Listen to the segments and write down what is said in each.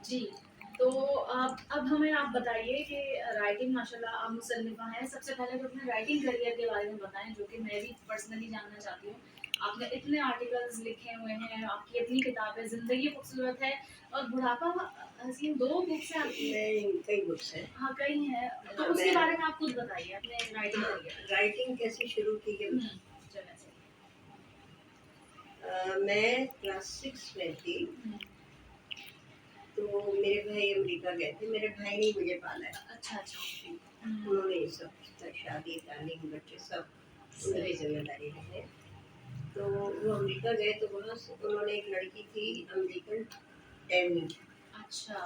जी, तो अब हमें आप बताइए कि राइटिंग माशाल्लाह आप मुसन्निफ़ा हैं। सबसे पहले तो अपने राइटिंग करियर के बारे में बताएँ, जो कि मैं भी पर्सनली जानना चाहती हूँ। आपने इतने आर्टिकल्स लिखे हुए हैं, आपकी इतनी किताबें, ज़िंदगी खूबसूरत है और बुढ़ापा हसीन 2 बुक्स हैं आपकी। नहीं, कई बुक्स हैं। हाँ, कई हैं, तो हाँ, उसके मैं बारे में आप खुद बताइए अपने राइटिंग हाँ, करियर। राइटिंग कैसे शुरू की है। चलें से। मैं क्लास 6 में थी, हुँ, तो मेरे भाई अमेरिका गए थे। मेरे भाई ने ही मुझे पाला है। अच्छा, अच्छा। उन्होंने ये सब शादी, तालीम, बच्चे सब उन्होंने सही। ज़िम्मेदारी ली है। तो वो अमेरिका गए तो वहाँ से उन्होंने एक लड़की थी अमेरिकन, टैमी, अच्छा।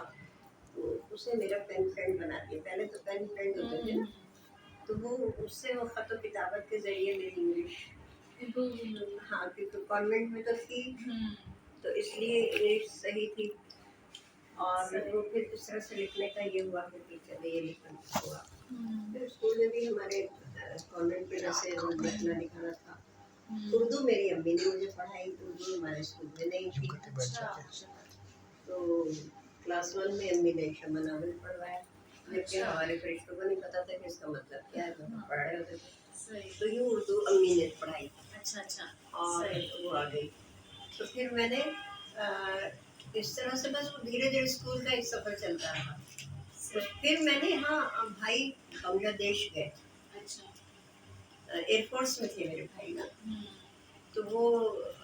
तो उसे मेरा पेन फ्रेंड बना दिया। पहले तो पेन फ्रेंड होते थे ना, तो वो उससे वो ख़त व किताबत के ज़रिए मेरी इंग्लिश, इम्प्रूव हुई होगी। हाँ, क्योंकि कॉन्वेंट में तो थी, हुँ, तो इसलिए इंग्लिश सही थी। और सही। वो फिर इस तरह से लिखने का ये हुआ कि चले ये लिखना हुआ। हुँ, फिर स्कूल में भी हमारे कॉन्वेंट में जैसे वो लिखना लिखाना था। हुँ। उर्दू मेरी अम्मी ने मुझे पढ़ाई, उर्दू हमारे स्कूल में नहीं थी। अच्छा, तो क्लास 1 में अम्मी ने शमा नावल पढ़वाया, जबकि अच्छा। हमारे फरिश्तों को नहीं पता था कि इसका मतलब क्या है, तो हम हाँ, पढ़ रहे होते थे। सही। तो यूँ उर्दू अम्मी ने पढ़ाई अच्छा, अच्छा, और सही। वो आ गई। तो फिर मैंने इस तरह से बस वो धीरे-धीरे स्कूल का एक सफ़र चलता रहा। तो सही। फिर मैंने, हाँ, भाई बांग्लादेश गए, अच्छा। एयरफोर्स में थे मेरे भाई ना। हुँ, तो वो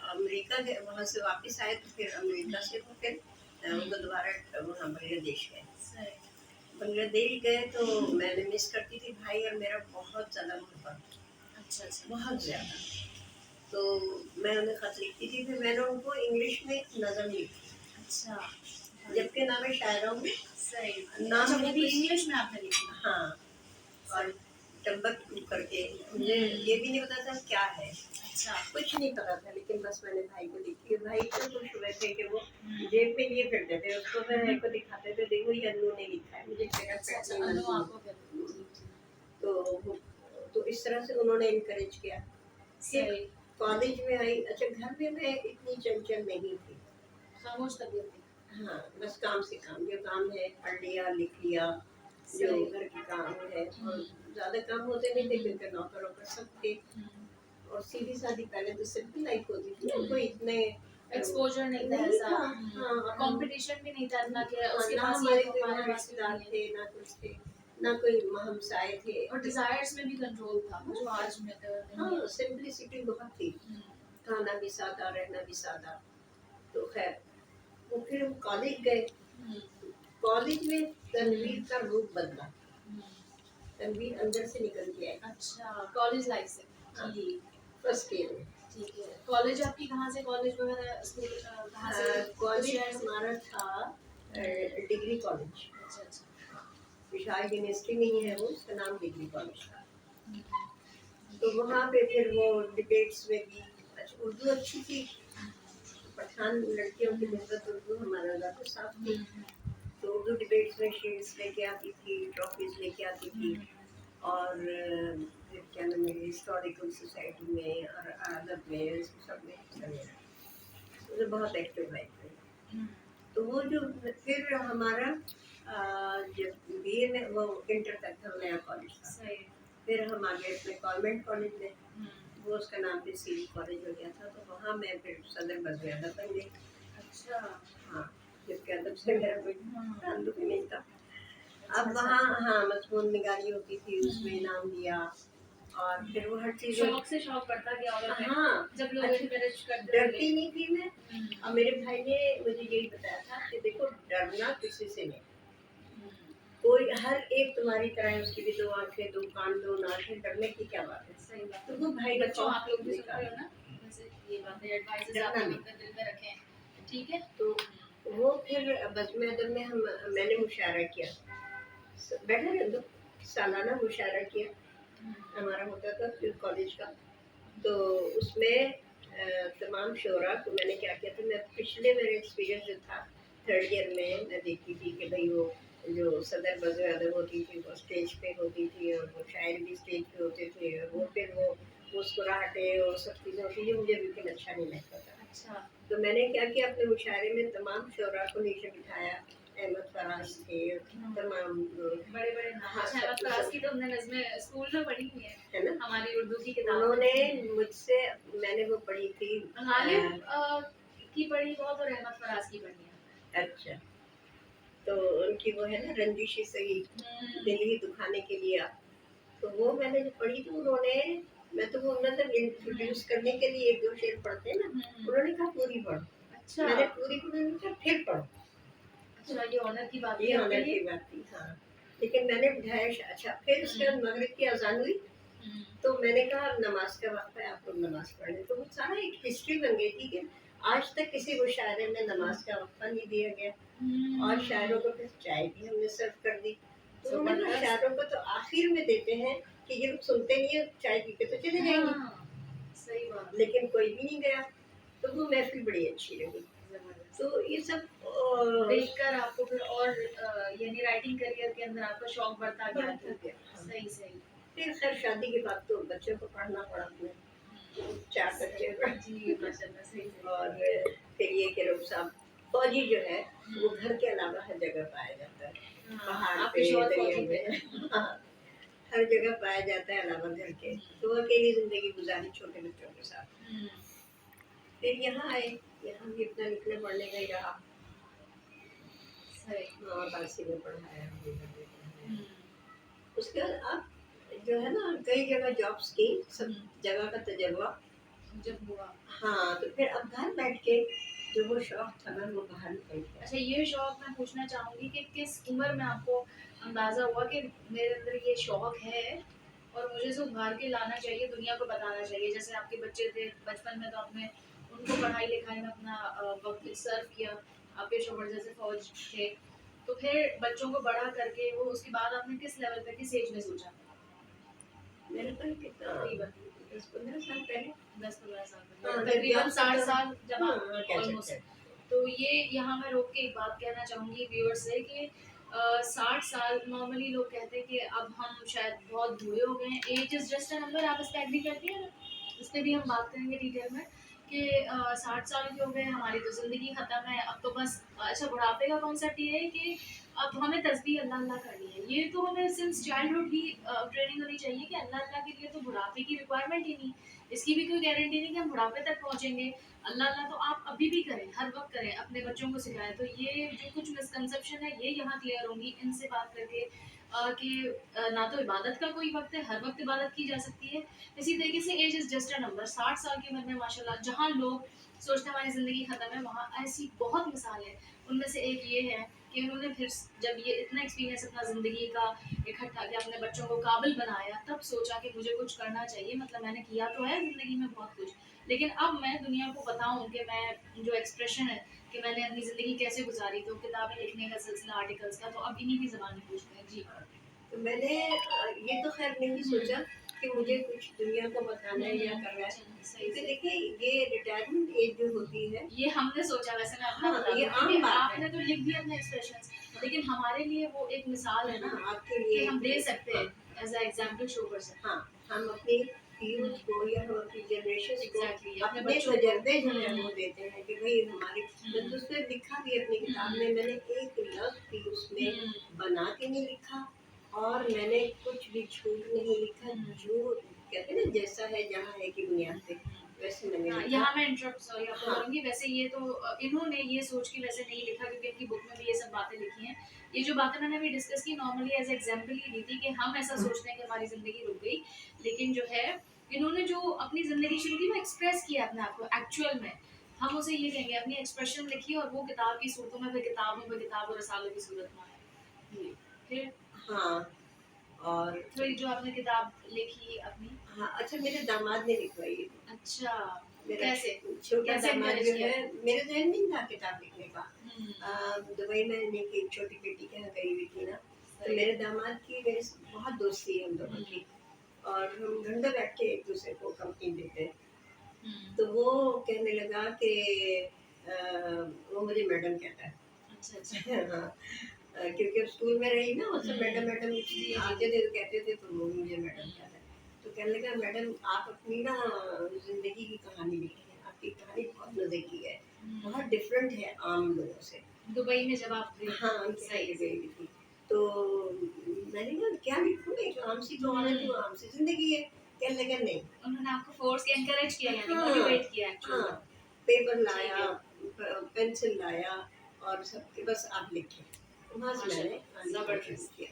अमेरिका गए, वहाँ से वापस आए, तो फिर अमेरिका से वो फिर वो दोबारा वहाँ बांग्लादेश गए। सही। बांग्लादेश गए तो मैंने मिस करती थी भाई और मेरा बहुत ज़्यादा मोहब्बत, अच्छा, अच्छा, बहुत ज़्यादा। तो मैं उन्हें ख़त लिखती थी, फिर मैंने उनको इंग्लिश में नज़म लिखी, अच्छा। जबकि ना मैं शायरा हूँ, सही। ना अच्छा, मुझे वो भी किसी, इंग्लिश में आपने लिखी? हाँ, और सही। टम्बकटू करके, मुझे ये हुँ, भी नहीं पता था क्या है, अच्छा। कुछ नहीं पता था, लेकिन बस मैंने भाई को लिखी। भाई इतने खुश हुए थे कि वो हुँ, जेब में लिए फिरते थे उसको, फिर मेरे को दिखाते थे, देखो ये अन्नू ने लिखा है, मुझे मेरा अच्छा, पेट अच्छा, नेम अनु अन्नू आपको क्या है। जी, जी। तो तो इस तरह से उन्होंने इनकरेज किया। फिर सही। कॉलेज में आई। अच्छा, घर में मैं इतनी चंचल नहीं थी। खामोश तबीयत थी। हाँ, बस काम से काम, जो काम है पढ़ लिया, लिख लिया, जो सही। घर के काम है, हुँ, और ज़्यादा काम होते नहीं थे हुँ, क्योंकि नौकर-वोकर सब थे। हुँ, और सीधी-सादी पहले तो सिंपल लाइफ होती थी ना, हुँ। कोई इतने एक्सपोज़र नहीं था नहीं ऐसा। था। हाँ, और हम, कॉम्पिटिशन भी नहीं था इतना कि हाँ, उसके ना पास ये है हमारे तो कोई हमारे वहाँ पास क्यों रिश्तेदार नहीं है। थे, ना कुछ थे, ना कोई हमसाए थे। और डिज़ायर्स में भी कंट्रोल था, जो आज में नहीं हाँ, है। सिंप्लिसिटी बहुत थी। हुँ, खाना भी सादा, रहना भी सादा। तो खैर, वो फिर हम कॉलेज गए। हुँ, कॉलेज में हुँ, तनवीर का रूप बदला। हुँ। तनवीर अंदर से निकल के आई। अच्छा, कॉलेज लाइफ़ से। हाँ, जी, फर्स्ट ईयर में। ठीक है। कॉलेज आपकी कहाँ से कॉलेज वगैरह स्कूल कहाँ से किस कॉलेज शहर से? हमारा था हुँ, डिग्री कॉलेज। अच्छा, अच्छा। विशाल यूनिवर्सिटी में ही है वो, उसका नाम डिग्री कॉलेज था। हुँ, तो वहाँ पे फिर वो डिबेट्स में भी, अच्छा, उर्दू अच्छी थी। पठान लड़कियों की नस्बत उर्दू हमारा ज़्यादा साफ थी। हुँ, तो उर्दू डिबेट्स में शील्ड्स लेके आती थी, ट्रॉफीज़ लेके आती थी। हुँ, और फिर क्या नाम है, हिस्टोरिकल सोसाइटी में और अदब में, सब में हिस्सा लिया। मुझे बहुत एक्टिव लाइफ रही। हुँ, तो वो जो फिर हमारा जब बीए में वो इंटर तक था, नया कॉलेज था। सही। फिर हम आ गए अपने कॉन्वेंट कॉलेज में, हुँ, वो उसका नाम फिर सीरी कॉलेज हो गया था। तो वहाँ मैं फिर सदर बज़ में अदब बन गई। अच्छा। हाँ, जबकि अदब से मेरा कोई हाँ, ताल्लुक ही नहीं था। अच्छा, अब अच्छा। वहाँ, हाँ, मज़मून निगारी होती थी, उसमें हुँ, इनाम दिया और फिर वो हर चीज़। शौक से शौक बढ़ता गया होगा फिर, हाँ, जब लोग अच्छा, एनकरेज करते होंगे। डरती नहीं थी मैं। हुँ, और मेरे भाई ने मुझे यही बताया था कि देखो, डरना किसी से नहीं। हुँ, कोई हर एक तुम्हारी तरह है, उसकी भी 2 आँखें, 2 कान, 2 नाक है, डरने की क्या बात है? सही बात तो है। वो भाई ने बच्चों आप खौफ लोग भी सुन निकाला, रहे हो ना? वैसे ये बातें एडवाइसेज़ आप डरना लोग नहीं। अपने दिल में रखें, ठीक है? तो वो फिर बज़्म अदब में मैंने मुशायरा किया। बैठे रहे दो, सालाना मुशायरा किया, हुँ, हमारा होता था फिर कॉलेज का। तो उसमें तमाम शोरा को मैंने क्या किया था, मैं पिछले मेरे एक्सपीरियंस जो था 3rd ईयर में, मैं देखती थी कि भई वो जो सदर बज़ अदब होती थी वो स्टेज पे होती थी, और वो शायर भी स्टेज पे होते थे, और वो फिर वो मुस्कुराहटें और सब चीज़ें होती थी, मुझे बिल्कुल अच्छा नहीं लगता था। अच्छा। तो मैंने क्या किया, अपने मुशायरे में तमाम शोरा को नीचे बिठाया, फराज थे, हाँ, तमाम बड़े-बड़े नाम। हाँ, अच्छा, सब अहमद कुछ फराज सब की तो हमने नज़्में स्कूल में पढ़ी हुई हैं, है ना। हमारी उर्दू की किताब में। उन्होंने मुझसे, मैंने वो पढ़ी थी गालिब की पढ़ी बहुत और अहमद फराज की पढ़ी है। अच्छा, तो उनकी वो है ना रंजिश सही, हुँ, दिल ही दुखाने के लिए आप, तो वो मैंने जो पढ़ी तो उन्होंने, मैं तो वो मतलब हुँ, इंट्रोड्यूस करने के लिए 1-2 शेर पढ़ते हैं ना, हुँ। उन्होंने कहा पूरी पढ़ो। अच्छा, मैंने पूरी पढ़ी, उन्होंने कहा फिर पढ़ो। अच्छा ये ऑनर की बात ये थी आपके ऑनर लिए? की बात थी, हाँ। लेकिन मैंने बिठाया अच्छा, फिर उसके हुँ, बाद मगरिब की अज़ान हुई, हुँ, तो मैंने कहा अब नमाज का वक्त है, आप लोग नमाज पढ़ लें। तो वो सारा एक हिस्ट्री बन गई थी कि आज तक किसी मुशायरे में नमाज का वक्फा नहीं दिया गया, और शायरों हुँ, को फिर चाय भी हमने सर्व कर दी। तो उन्होंने कहा ज़बरदस्त। शायरों को तो आखिर में देते हैं कि ये लोग सुनते नहीं है, चाय पी के तो चले जाएंगे, हाँ, सही बात, लेकिन कोई भी नहीं गया। तो वो महफिल बड़ी अच्छी रही। ज़बरदस्त। तो ये सब देखकर आपको फिर और यानी राइटिंग करियर के अंदर आपका शौक बढ़ता गया बढ़ता कि गया, हाँ। सही, सही। फिर खैर शादी के बाद तो बच्चों को पढ़ना पड़ा अपने, 4 बच्चे सही, जी, माशाल्लाह, सही, सही, और सही। फिर ये कि रब साहब फौजी जो है वो हुँ, घर के अलावा हर जगह पाया जाता है, हाँ, पहाड़ आपके पे, शौहर दरिया फौजी थे। में, हाँ, हर जगह पाया जाता है अलावा घर के। हुँ, तो वो अकेली जिंदगी गुजारी छोटे बच्चों के साथ। हुँ, फिर यहाँ आए, यहाँ भी अपना लिखने पढ़ने का ही रहा। सही। हाँ, बासी में पढ़ाया, इधर भी पढ़ाया। हुँ, उसके बाद अब जो है ना कई जगह जॉब्स की, सब हुँ, जगह का तजर्बा। जब हुआ। हाँ, तो फिर अब घर बैठ के जो वो शौक था ना वो बाहर निकल गया। अच्छा ये शौक मैं पूछना चाहूँगी कि किस उम्र में आपको अंदाज़ा हुआ कि मेरे अंदर ये शौक है और मुझे इसे उभार के लाना चाहिए, दुनिया को बताना चाहिए? जैसे आपके बच्चे थे, बचपन में तो आपने उनको पढ़ाई-लिखाई में अपना वक़्त सर्व किया, आपके शौहर जैसे फ़ौज थे। तो फिर बच्चों को बड़ा करके वो उसके बाद आपने किस लेवल पे, किस एज में सोचा? मेरे को कितना तकरीबन 10-15 साल पहले। 10-15 साल हाँ, पहले, जब तकरीबन जॉब से 60 तो साल जब हाँ, आप हाँ, कह सकते ऑलमोस्ट। हैं। तो ये यहाँ मैं रोक के एक बात कहना चाहूँगी व्यूअर्स से कि 60 साल नॉर्मली लोग कहते हैं कि अब हम शायद बहुत बूढ़े हो गए हैं। Age is just a number, आप इस पे एग्री करती हैं ना? इस पे भी हम बात करेंगे डिटेल में कि 60 साल के हो गए, हमारी तो ज़िंदगी ख़त्म है, अब तो बस अच्छा बुढ़ापे का कॉन्सेप्ट ये है कि अब हमें तस्बीह अल्लाह अल्लाह करनी है। ये तो हमें सिंस चाइल्डहुड ही ट्रेनिंग होनी चाहिए कि अल्लाह अल्लाह के लिए तो बुढ़ापे की रिक्वायरमेंट ही नहीं। इसकी भी कोई गारंटी नहीं कि हम बुढ़ापे तक पहुँचेंगे। अल्लाह अल्लाह तो आप अभी भी करें, हर वक़्त करें, अपने बच्चों को सिखाएँ। तो ये जो कुछ मिसकंसेप्शन है ये यहाँ क्लियर होंगी इनसे बात करके कि ना तो इबादत का कोई वक़्त है, हर वक़्त इबादत की जा सकती है। इसी तरीके से age is just a number, 60 साल की उम्र में माशाल्लाह जहाँ लोग सोचते हैं हमारी ज़िंदगी ख़त्म है, वहाँ ऐसी बहुत मिसाल है। उनमें से एक ये है कि उन्होंने फिर जब ये इतना एक्सपीरियंस अपना ज़िंदगी का इकट्ठा किया, अपने बच्चों को काबिल बनाया, तब सोचा कि मुझे कुछ करना चाहिए। मतलब मैंने किया तो है ज़िंदगी में बहुत कुछ, लेकिन अब मैं दुनिया को बताऊँ कि मैं जो एक्सप्रेशन है कि मैंने अपनी ज़िंदगी कैसे गुज़ारी, तो किताबें लिखने का सिलसिला, आर्टिकल्स का, तो अब इन्हीं की ज़बानी पूछते हैं। जी। तो मैंने ये तो खैर नहीं हुँ, सोचा कि मुझे हुँ, कुछ दुनिया को बताना है या हुँ। करना है, चलिए, सही, क्योंकि सही। देखिए ये रिटायरमेंट एज जो होती है, ये हमने सोचा, वैसे मैं अपना हाँ, बता ये दूँ क्योंकि आम बात है। आपने तो लिख दिया अपने एक्सप्रेशंस, लेकिन हमारे लिए वो एक मिसाल है ना हाँ, आपके कि लिए हम दे कि सकते हाँ, हैं, एज़ अ एग्ज़ाम्पल शो कर सकते हाँ, हैं। हम अपनी हुँ, यूथ को या हम अपनी जनरेशंस को एग्ज़ैक्टली अपने अपने बच्चों को। तजर्बे जो है हुँ, वो देते हैं कि भाई हमारे, मैं हुँ, तो उसमें लिखा भी अपनी किताब हुँ, में, मैंने एक लफ्ज़ भी उसमें हुँ, बना के नहीं लिखा, और मैंने कुछ भी झूठ नहीं लिखा, हुँ। जो कहते हैं ना जैसा है जहाँ है की बुनियाद पे, वैसे मैंने हाँ, लिखा। यहाँ मैं इंटरप्ट सॉरी आपको हाँ, करूँगी। वैसे ये तो इन्होंने ये सोच के वैसे नहीं लिखा क्योंकि इनकी बुक में भी ये सब बातें लिखी हैं। ये जो बातें मैंने अभी डिस्कस की नॉर्मली एज़ एग्ज़ाम्पल ही ली थी कि हम ऐसा सोचते हैं कि हमारी ज़िंदगी रुक गई। लेकिन जो है इन्होंने जो अपनी ज़िंदगी शुरू की वो एक्सप्रेस किया अपने आप को एक्चुअल में। हम उसे ये कहेंगे अपनी एक्सप्रेशन लिखी और वो किताब की सूरतों में, फिर किताबों पे किताब और रसालों की सूरत में आया। जी, फिर हाँ, और फिर जो आपने किताब लिखी अपनी। हाँ, अच्छा मेरे दामाद ने लिखवाई है। अच्छा, मेरा कैसे? छोटा कैसे दामाद एनकरेज जो किया? है, मेरे ज़हन में नहीं था किताब लिखने का। हुँ, दुबई में इनकी एक छोटी बेटी के यहाँ गई हुई थी ना, तो सही। मेरे दामाद की मेरे से बहुत दोस्ती है हम दोनों हुँ, की, और हम घंटों बैठ के एक दूसरे को कंपनी देते हैं। हुँ। तो वो कहने लगा कि वो मुझे मैडम कहता है। अच्छा, अच्छा। हाँ, क्योंकि अब स्कूल में रही ना, वो सब मैडम हुँ। मैडम जी, जी, आते जी। थे तो कहते थे, तो वो मुझे मैडम हुँ, कहता है। तो कहने लगा मैडम आप अपनी ना ज़िंदगी की कहानी लिखी है, आपकी कहानी बहुत मज़े की है, हुँ, बहुत डिफरेंट है आम लोगों से। दुबई में जब आप गई हाँ, थी, उनके यहाँ सही पे सही। गई थी। तो मैंने कहा क्या लिखूँ, एक आम-सी कहावत है, वो आम-सी ज़िंदगी है। कहने लगा नहीं। उन्होंने आपको फोर्स एनकरेज किया यानी हाँ, मोटिवेट किया एक्चुअल हाँ, में। पेपर ठीक लाया, है, पेंसिल लाया और सब कि बस आप लिखें। वहाँ से मैंने माशाल्लाह, लिखना शुरू ज़बरदस्त। किया।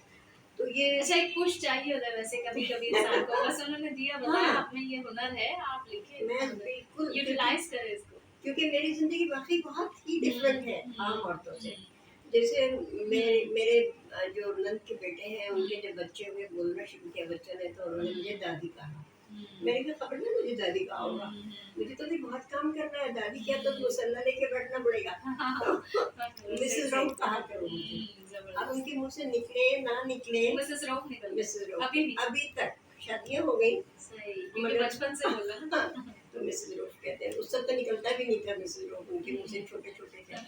तो ये अच्छा एक पुश चाहिए होता है वैसे कभी-कभी इंसान को, बस उन्होंने दिया बताया हाँ, आप में ये हुनर है, आप लिखिए मैं मतलब बिल्कुल, क्योंकि यूटिलाइज़ करें इसको। क्योंकि मेरी ज़िंदगी वाक़ई बहुत ही हुँ, डिफरेंट है आम हुँ, औरतों से। हुँ, जैसे मेरे हुँ, मेरे जो नंद के बेटे हैं, हुँ, उनके जब बच्चे हुए, बोलना शुरू किया बच्चों ने, तो उन्होंने मुझे हुँ, दादी कहा। हुँ, मैंने कहा खबर नहीं मुझे दादी कहा हुँ, होगा। हुँ, मुझे तो अभी बहुत काम करना है, दादी क्या, तो हुँ। मुसल्ला लेके बैठना पड़ेगा। सही, मिसेज़ सही। रऊफ़ कहा करो मुझे। अब ज़बरदस्त। उनके मुँह से निकले ना निकले, मिसेस रऊफ़ निकल गए, मिसेज़ रऊफ़ अभी भी। अभी तक शादियाँ हो गई सही, क्योंकि मगर बचपन से बोला हाँ, ना। तो मिसेज़ रऊफ़ कहते हैं। उस समय तो निकलता भी नहीं था मिसेज़ रऊफ़, उनके मुँह से छोटे-छोटे थे।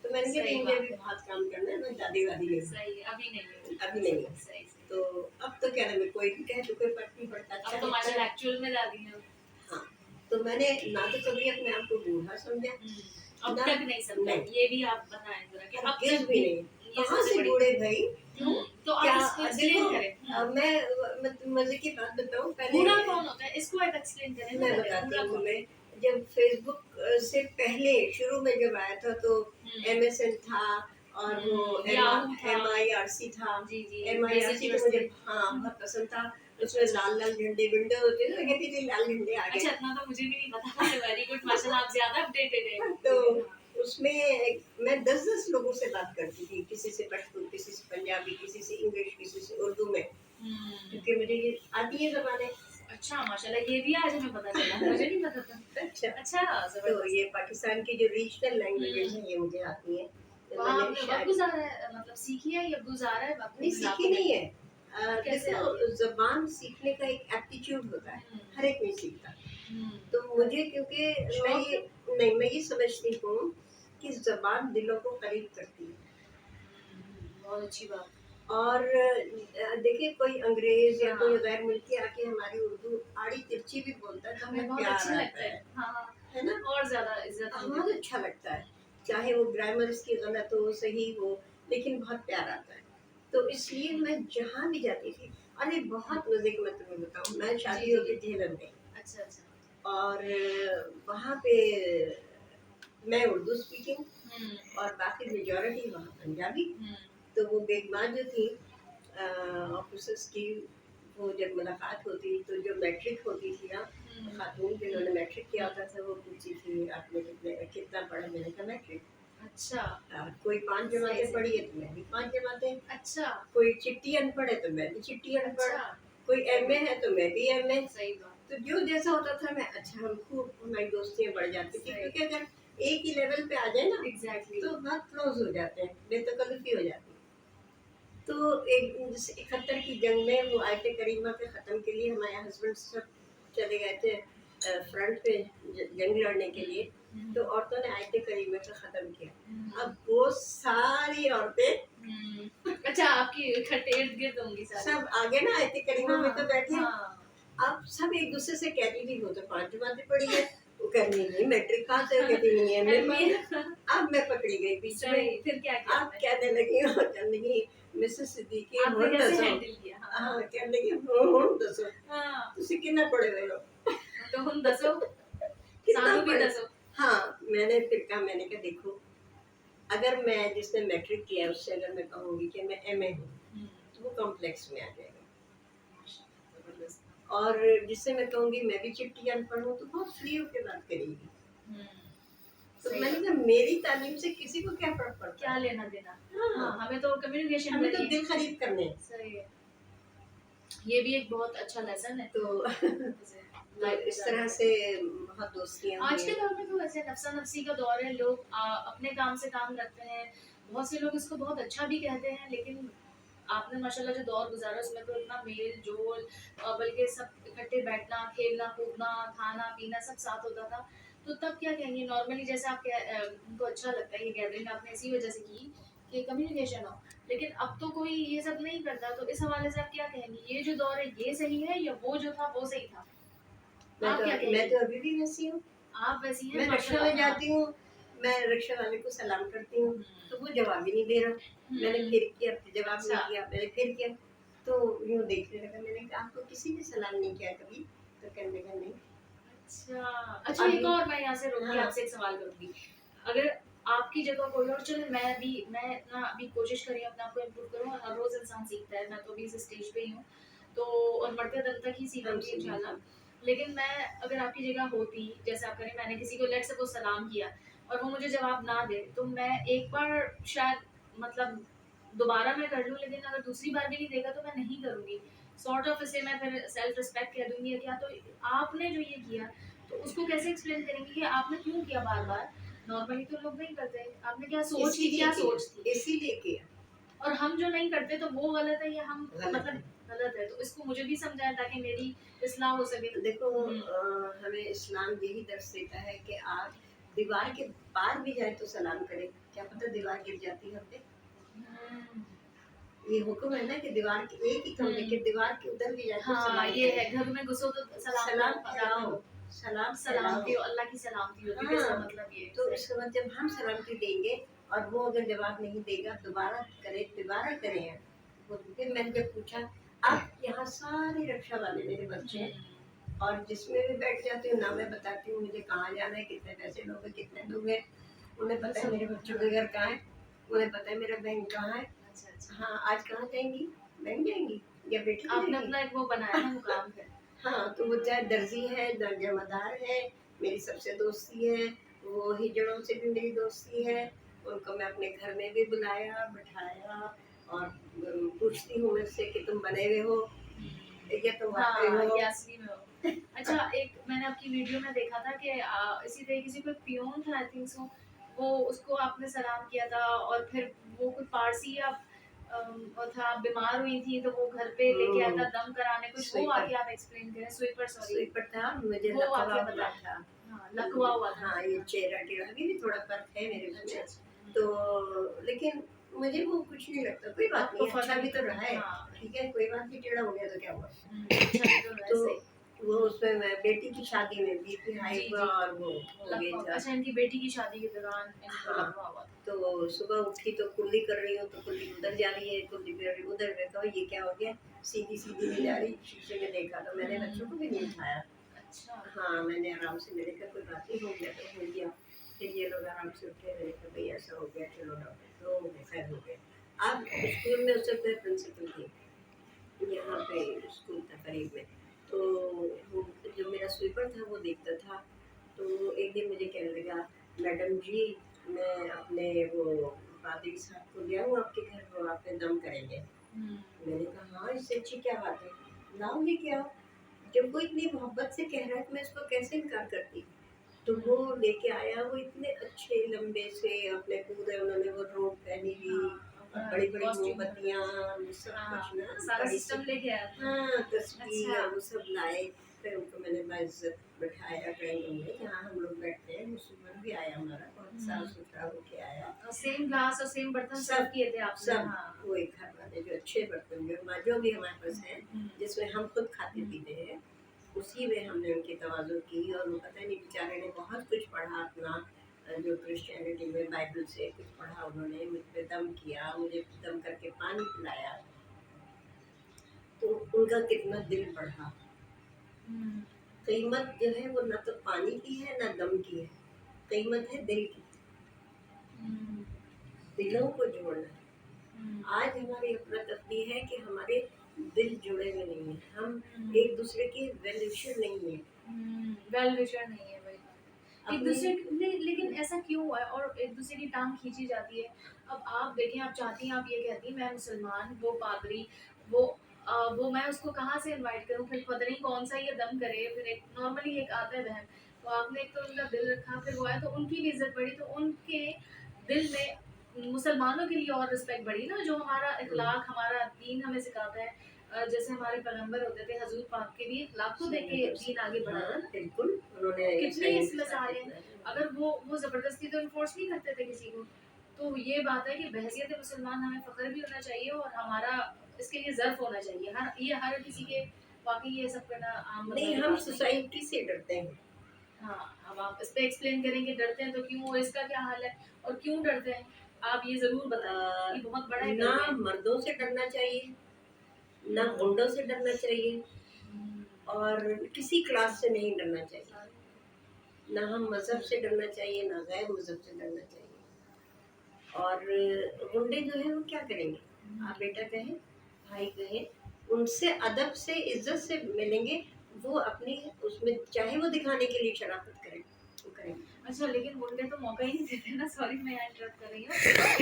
तो मैंने कहा सही नहीं, मुझे बात अभी है, बहुत काम करना है, मैं दादी-वादी नहीं हूँ, सही है, अभी नहीं है। अभी नहीं हूँ। सही, सही। तो अब तो क्या नाम है, कोई भी कहे तो कोई फ़र्क नहीं पड़ता, अच्छा अब तो लगता माशाल्लाह है। एक्चुअल में दादी हैं। हाँ, तो मैंने ना तो कभी अपने आप को बूढ़ा समझा, हुँ, अब ना तक नहीं समझा, नहीं, ये भी आप बताएँ ज़रा कि अब हरगिज़ तक भी भी नहीं। ये कहाँ सबसे से बड़ी। बूढ़े भई? क्यों? तो आप क्या इसको देखो, एक्सप्लेन करें। मैं मज़े की बात बताऊँ, पहले बूढ़ा कौन होता है? इसको आप एक्सप्लेन करें ना मैं पहले, बताती बूढ़ा हूँ कौन? तुम्हें। जब फ़ेसबुक से पहले शुरू में जब आया था, तो हुँ, एमएसएन था और वो याहू था। एमआईआरसी था। जी, जी, एमआईआरसी तो मैसेंजर्स मुझे थे। हाँ, बहुत पसंद था। अच्छा, उसमें अच्छा। लाल-लाल झंडे विंडो होते थे ना, कहती थी लाल झंडे आ अच्छा गए। इतना तो मुझे भी नहीं पता था, वेरी गुड माशाल्लाह आप ज़्यादा अपडेटेड हैं। तो हाँ। उसमें मैं 10-10 लोगों से बात करती थी, किसी से पश्तो, किसी से पंजाबी, किसी से इंग्लिश, किसी से उर्दू में, हुँ। क्योंकि मुझे ये आती है ज़बानें। अच्छा माशाल्लाह ये भी आज हमें पता चला, मुझे नहीं पता था। अच्छा, अच्छा, तो ज़बरदस्त। ये पाकिस्तान की जो रीजनल लैंग्वेजेज़ हुँ। हैं, ये मुझे आती हैं। तो वहाँ मैंने आपने वक़्त शायद गुज़ारा है मतलब सीखी है या गुज़ारा है वक़्त नहीं उन सीखी इलाकों में? नहीं है। फिर कैसे देखो, आती है? ज़बान सीखने का एक एप्टीट्यूड होता है, हुँ, हर एक नहीं सीखता। हुँ। तो मुझे क्योंकि मैं शौक ये है? नहीं, मैं ये समझती हूँ कि ज़बान दिलों को करीब करती है। बहुत अच्छी बात। और देखिए, कोई अंग्रेज़ या कोई हाँ, गैर मुल्की आके हमारी उर्दू आड़ी-तिरछी भी बोलता है, तो हमें हमें बहुत प्यार अच्छा लगता आता है। हाँ, है ना? और ज़्यादा इज़्ज़त हम बहुत देते हैं। अच्छा लगता है, चाहे वो ग्रामर इसकी गलत हो, सही हो, लेकिन बहुत प्यार आता है। तो इसलिए मैं जहाँ भी जाती थी, अरे बहुत मज़े की मैं तुम्हें बताऊँ, मैं जी, शादी जी। होके झेलम गई अच्छा, अच्छा। और वहाँ पे मैं उर्दू स्पीकिंग हुँ, और बाकी मेजॉरिटी वहाँ पंजाबी। हुँ, तो वो बेगमाँ जो थी ऑफिसर्स की, वो जब मुलाकात होती तो जो मैट्रिक होती थी ना, हुँ, खातून जिन्होंने मैट्रिक किया हुँ। होता था, वो पूछती थी आपने कितना पढ़ा, मैंने कहा मैट्रिक। अच्छा, कोई 5 सही, जमातें सही। पढ़ी है तो मैं भी 5 जमातें, अच्छा, कोई चिट्ठी अनपढ़ है तो मैं भी चिट्ठी अनपढ़, अच्छा। कोई एमए है तो मैं भी एमए। सही बात। तो जो जैसा होता था मैं, अच्छा, हम खूब हमारी दोस्तियाँ बढ़ जाती थी, सही। क्योंकि अगर एक ही लेवल पे आ जाए ना, एग्ज़ैक्टली। तो बहुत क्लोज हो जाते हैं, बेतकल्लुफ़ी हो जाती है। तो एक जैसे 71 की जंग में वो आयत करीमा के ख़त्म के लिए हमारे हस्बैंड सब चले गए थे फ्रंट पे जंग लड़ने के लिए। हुँ, तो औरतों ने आयत करीमा को ख़त्म किया। हुँ, अब वो सारी औरतें हुँ। अच्छा आपकी इकट्ठे इर्द-गिर्द होंगी सारी। सब आगे ना आयत करीमा में तो हाँ, बैठे। हाँ। अब सब एक दूसरे से कहती थी, वो तो 5 जमातें पढ़ी है, वो कह रही नहीं मैट्रिक कहाँ से, वो कहती नहीं एमए एमबीए पढ़ी। अब मैं पकड़ी गई बीच में। सही, फिर क्या किया अब आपने? कहने लगी और कहने लगी मिसेस सिद्दीकी आपने हुण कैसे दसो। हैंडल किया? हाँ, हाँ, कहने लगी हुण दसो हाँ। तुसी कितना पढ़े हुए हो। तो हुन दसो, कितना सानू भी पढ़े। दसो। हाँ, मैंने फिर कहा, मैंने कहा देखो, अगर मैं जिसने मैट्रिक किया है उससे अगर मैं कहूँगी कि मैं एमए हूँ, हुँ, तो वो कॉम्प्लेक्स में आ जाएगा। माशाअल्लाह, ज़बरदस्त। और जिससे मैं कहूँगी मैं भी चिट्ठी अनपढ़ हूँ, तो बहुत फ्री होके बात करेगी। हुँ, तो सही मैंने बात। कहा मेरी तालीम से किसी को क्या फ़र्क पड़ता क्या है? लेना-देना? हाँ, हाँ, हमें तो कम्युनिकेशन हमें तो करिए। दिल खरीद करने हैं। सही है। ये भी एक बहुत अच्छा लेसन है, तो जैसे तो लाइफ इस गुज़ारने तरह का। से बहुत दोस्तियाँ आज हुई के हैं। दौर में तो वैसे नफ़्सा-नफ़सी का दौर है, लोग अपने काम से काम रखते हैं। बहुत से लोग इसको बहुत अच्छा भी कहते हैं, लेकिन आपने माशाल्लाह जो दौर गुज़ारा उसमें तो इतना मेल-जोल बल्कि सब इकट्ठे बैठना, खेलना, कूदना, खाना-पीना सब साथ होता था। तो तब क्या कहेंगे नॉर्मली जैसे उनको अच्छा लगता है ये गैदरिंग आपने इसी वज़ह से की कि कम्युनिकेशन हो। लेकिन अब तो कोई ये सब नहीं करता, तो इस हवाले से आप क्या कहेंगी? ये जो दौर है ये सही है या वो जो था वो सही था? आप क्या मैं कहेंगी? तो अभी भी वैसी हूँ। आप वैसी हैं मैं रिक्शा माशाल्लाह में हाँ। जाती हूँ, मैं रिक्शा वाले को सलाम करती हूँ, हम्म, तो वो जवाब ही नहीं दे रहा। मैंने हम्म, फिर किया, फिर जवाब नहीं अच्छा किया, मैंने फिर किया, तो यूँ देखने लगा। मैंने कहा, "आपको किसी ने सलाम नहीं किया कभी?" तो कहने लगा, "नहीं।" अच्छा तो अच्छा, एक अभी और मैं यहाँ से रोक के हाँ, आपसे एक सवाल करूंगी। अगर आपकी जगह कोई और, चलो मैं ना अभी कोशिश कर रही हूँ अपने आप को इम्प्रूव करूँ, और हर रोज इंसान सीखता है, मैं तो अभी इस स्टेज पे ही हूँ, तो और मरते दम तक ही सीखूंगी हमसे इंशाल्लाह। बिल्कुल। लेकिन मैं अगर आपकी जगह होती, जैसे आप करें, मैंने किसी को लेट सपोज सलाम किया और वो मुझे जवाब ना दे, तो मैं एक बार शायद, मतलब दोबारा मैं कर लूँ, लेकिन अगर दूसरी बार भी नहीं देगा तो मैं नहीं करूँगी। सॉर्ट ऑफ इसे मैं फिर सेल्फ रिस्पेक्ट कह दूँगी, या क्या तो आपने जो ये किया, तो उसको कैसे एक्सप्लेन करेंगे कि आपने क्यों किया बार-बार? नॉर्मली तो लोग नहीं करते। आपने क्या सोच की, इसीलिए क्या किया, सोच थी? इसीलिए किया, और हम जो नहीं करते तो वो गलत है, या हम गलत मतलब है। गलत है? तो इसको मुझे भी समझाएँ ताकि मेरी इस्लाह हो सके। देखो हुँ। हमें इस्लाम यही दर्श देता है कि आप दीवार के पार भी जाए तो सलाम करें। क्या पता दीवार गिर जाती है हम पे। हुँ, ये हुक्म है ना कि दीवार के एक ही कमरे हुँ। के दीवार के उधर भी जाए तो हाँ, सलाम ये करें। है, घर में घुसो तो सलाम करो, सलाम रात में फैलाओ, सलाम सलामती फैलाओ। हो, अल्लाह की सलामती हो, क्योंकि इसका हाँ, मतलब ये है। तो सही। इसके बाद जब हम सलामती देंगे और वो अगर जवाब नहीं देगा, दोबारा करें आप। वो फिर मैंने जब पूछा, अब यहाँ सारे रिक्शा वाले मेरे बच्चे हैं, हुँ। और जिसमें भी बैठ जाती हूँ ना, मैं बताती हूँ मुझे कहाँ जाना है, कितने पैसे लोगे, कितने दोगे। उन्हें पता है सब मेरे बच्चों हाँ। का घर कहाँ है, उन्हें पता है मेरा बैंक कहाँ है। अच्छा, अच्छा। हाँ, आज कहाँ जाएँगी? बैंक जाएँगी या बेटी को आपने लेके? अपना एक वो बनाया ना मुकाम फिर। हाँ, तो वो चाहे दर्जी है, जमादार है, मेरी सबसे दोस्ती है, वो हिजड़ों से भी मेरी दोस्ती है। उनको मैं अपने घर में भी बुलाया, बिठाया, और पूछती हूँ मुझसे कि तुम बने हुए हो या तुम वाक़ई हाँ, हो? ये असली में हो। अच्छा, एक मैंने आपकी वीडियो में देखा था कि इसी तरीके से कोई पियोन था आई थिंक सो, वो उसको आपने सलाम किया था, और फिर वो कोई पारसी या वो था, आप बीमार हुई थी तो वो घर पे लेके आया था हुँ, दम कराने, कुछ वो स्वीपर। वाक़या आप एक्सप्लेन करें, स्वीपर सॉरी, सुई पर था, मुझे वो लकवा वाक़या हुआ बताएँ। था। हाँ, लकवा हुआ था। हाँ, ये चेहरा-टेढ़ा अभी भी थोड़ा फ़र्क है मेरे अच्छा, उसमें। अच्छा। तो लेकिन मुझे वो कुछ नहीं लगता, कोई बात आपको नहीं, फ़र्क अच्छा भी नहीं तो पड़ा? रहा है, हाँ, ठीक है, कोई बात नहीं, टेढ़ा हो गया तो क्या हुआ? अच्छा भी तो रहा है, तो सही। वो उसमें मैं बेटी की शादी में बीपी हाई जी, हुआ जी। और वो हो गया लकवा, था। अच्छा, इनकी बेटी की शादी के दौरान इनको हाँ, लकवा हुआ था। तो सुबह उठी तो कुल्ली कर रही हूँ, तो कुल्ली उधर जा रही है, कुल्ली कर रही उधर, मैं कहा ये क्या हो गया? सीधी-सीधी नहीं जा रही, शीशे में देखा तो मैंने बच्चों को भी नहीं उठाया। अच्छा। हाँ, मैंने आराम से, मैंने कहा कोई बात नहीं, हो गया तो हो गया। फिर ये लोग आराम से उठे, मैंने कहा भई ऐसा हो गया, चलो डॉक्टर, तो हो गया, खैर हो गया। अब स्कूल में उस वक़्त मैं प्रिंसिपल थी, यहाँ पे स्कूल था करीब में। तो वो जो मेरा स्वीपर था वो देखता था, तो एक दिन मुझे कहने लगा, मैडम जी मैं अपने वो पादरी साहब को ले आऊँ आपके घर, वो आप पे दम करेंगे। हुँ। मैंने कहा हाँ, इससे अच्छी क्या बात है, लाओ लेके आओ। जब वो इतनी मोहब्बत से कह रहा है तो मैं इसको कैसे इनकार करती। तो वो हुँ। लेके आया, वो इतने अच्छे लंबे से अपने पूरे, उन्होंने वो रोब पहनी हुई हाँ, और अपना बड़ी-बड़ी कॉस्ट्यूम मोमबत्तियाँ, सब कुछ हाँ, ना, सारा बड़ी सी, सिस्टम लेके आया था। हाँ, तस्वीर अच्छा। और वो सब लाए। फिर उनको मैंने बाइज़्ज़त बिठाया ड्राइंग रूम में जहाँ हम लोग बैठते हैं, मुसलमान भी आया हमारा, बहुत हुँ। साफ-सुथरा होके आया। और सेम ग्लास और सेम बर्तन सर्व सब किए थे आपने, सब हाँ। वो एक घर वाले जो अच्छे बर्तन जो भी हमारे पास हैं, हुँ, जिसमें हम खुद खाते हुँ। पीते हैं, उसी में हमने उनकी तवाज़ुन की। और वो पता नहीं बेचारे ने बहुत कुछ पढ़ा अपना, जो क्रिश्चियनिटी में बाइबल से कुछ पढ़ा उन्होंने, मुझ पे दम किया, मुझे दम करके पानी पिलाया, तो उनका कितना दिल बढ़ा। हुँ, कीमत जो है वो ना तो पानी की है ना दम की है, कीमत है दिल की, हुँ, दिलों को जोड़ना। हुँ, आज हमारी अफरा तफरी है कि हमारे दिल जुड़े हुए नहीं हैं, हम हुँ, एक दूसरे के वेल विशर नहीं हैं। वेल विशर नहीं है, वही बात है। एक अपने दूसरे लेकिन ऐसा क्यों हुआ है, और एक दूसरे की टांग खींची जाती है। अब आप देखें, आप चाहती हैं, आप ये कहती हैं मैं मुसलमान, वो पादरी, वो वो मैं उसको कहाँ से इनवाइट करूँ, फिर पता नहीं कौन-सा ये दम करे, फिर एक नॉर्मली एक आता है वहम। तो आपने एक तो उनका दिल रखा, फिर वो आए तो उनकी भी इज़्ज़त बढ़ी, तो उनके दिल में मुसलमानों के लिए और रिस्पेक्ट बढ़ी ना, जो हमारा हम्म, इखलाक, हमारा दीन हमें सिखाता है। जैसे हमारे पैगंबर होते थे, हज़ूर पाक के भी इखलाक को देख के दीन आगे बढ़ा हाँ था ना। बिल्कुल, उन्होंने तो कितनी ईसाइयों इस के साथ मिसाल है, इतना अगर वो ज़बरदस्ती तो इन्फोर्स नहीं करते थे किसी को। तो ये बात है कि बहैसियत मुसलमान हमें फ़ख्र भी होना चाहिए, और हमारा इसके लिए ज़र्फ़ होना चाहिए। हर किसी के वाक़ई ये सब करना आम नहीं, बंदा की हम बात नहीं है। सोसाइटी से डरते हैं। हाँ, अब आप इस पे एक्सप्लेन करेंगे डरते हैं तो क्यों और इसका क्या हाल है और क्यों डरते हैं? आप ये ज़रूर बताएँ, ये बहुत बड़ा एक ना अलग है। मर्दों से डरना चाहिए, ना हुँ, गुंडों से डरना चाहिए, हुँ, और किसी क्लास से नहीं डरना चाहिए। ना हम मज़हब से डरना चाहिए, ना गैर मज़हब से डरना चाहिए। और गुंडे जो हैं वो क्या करेंगे? आप बेटा कहें, भाई कहें, उनसे अदब से, इज़्ज़त से मिलेंगे, वो अपनी उसमें चाहे वो दिखाने के लिए शराफ़त करें, वो करेंगे। अच्छा, लेकिन गुंडे तो मौका ही नहीं देते ना, सॉरी मैं यहाँ इंटरप्ट कर रही हूँ।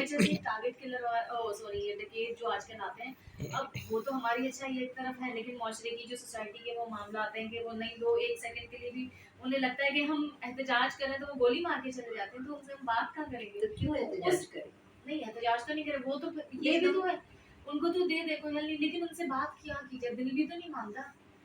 अच्छा ये टारगेट किलर ओह सॉरी ये डकैत जो आजकल आते हैं, अब वो तो हमारी अच्छाई एक तरफ है, लेकिन माशरे की जो सोसाइटी के वो मामला आते हैं कि वो नहीं दो 1 सेकंड के लिए भी उन्हें लगता है कि हम एहतजाज कर रहे हैं तो वो गोली मार के चले जाते हैं, तो उनसे हम बात कहाँ करेंगे? तो क्यों उस एहतजाज करें? नहीं एहतजाज तो नहीं करे, वो तो दे ये भी दो। तो है, उनको तो दे दे कोई हल नहीं, लेकिन उनसे बात क्या कीजिए, दिल भी तो नहीं मानता।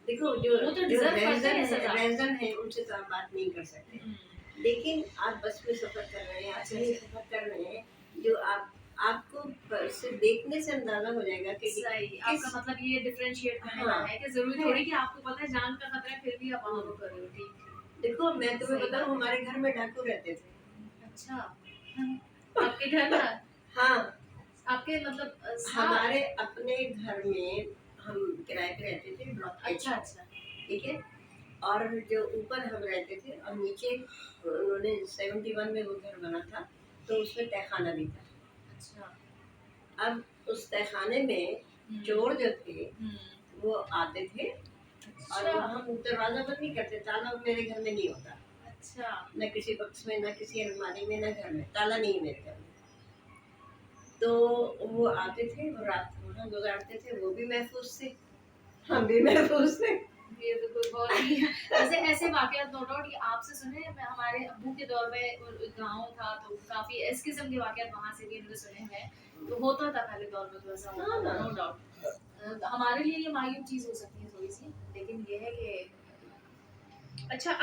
देखो जो वो तो जो डिज़र्व करते हैं सज़ा। रैज़न है उनसे तो आप बात नहीं कर सकते। हुँ। लेकिन आप बस में सफ़र कर रहे हैं, आप अच्छा, कहीं अच्छा। सफ़र कर रहे हैं, जो आपको सिर्फ़ देखने से अंदाज़ा हो जाएगा कि सही, किस। आपका मतलब ये डिफरेंशिएट करने का हाँ, है कि ज़रूरी है। थोड़ी कि आपको पता है जान का खतरा है फिर भी आप वहाँ वो कर रहे हो, ठीक, ठीक। देखो मैं तुम्हें सही बताऊँ, बात है। हमारे घर में डाकू रहते थे। अच्छा, आपके घर में हाँ, आपके मतलब साथ हमारे अपने घर में हम किराए पे रहते थे, ब्लॉक एच अच्छा, में, अच्छा। ठीक है? और जो ऊपर हम रहते थे और नीचे उन्होंने 71 में वो घर बना था, तो उसमें तहखाना भी था। अच्छा। अब उस तहखाने में हुँ, चोर जो थे हुँ। वो आते थे, और अच्छा, हम दरवाज़ा बंद नहीं करते, ताला मेरे घर में नहीं होता। अच्छा। न किसी बक्स में, न किसी अलमारी में, न घर में, ताला नहीं है मेरे घर में। तो वो आते थे, वो रात वहाँ गुज़ारते थे, वो भी महफ़ूज़ थे, हम भी महफ़ूज़ थे। ये तो कोई बहुत ही वैसे ऐसे वाक़यात नो डाउट ये आपसे सुने हैं, मैं हमारे अब्बू के दौर में गाँव था तो काफ़ी इस किस्म के वाक़यात वहाँ से भी हमने सुने हुए हैं। तो होता था पहले दौर में तो ऐसा होता था, नो हाँ। डाउट। हमारे लिए ये मायूब चीज़ हो सकती है थोड़ी-सी, लेकिन ये है कि अच्छा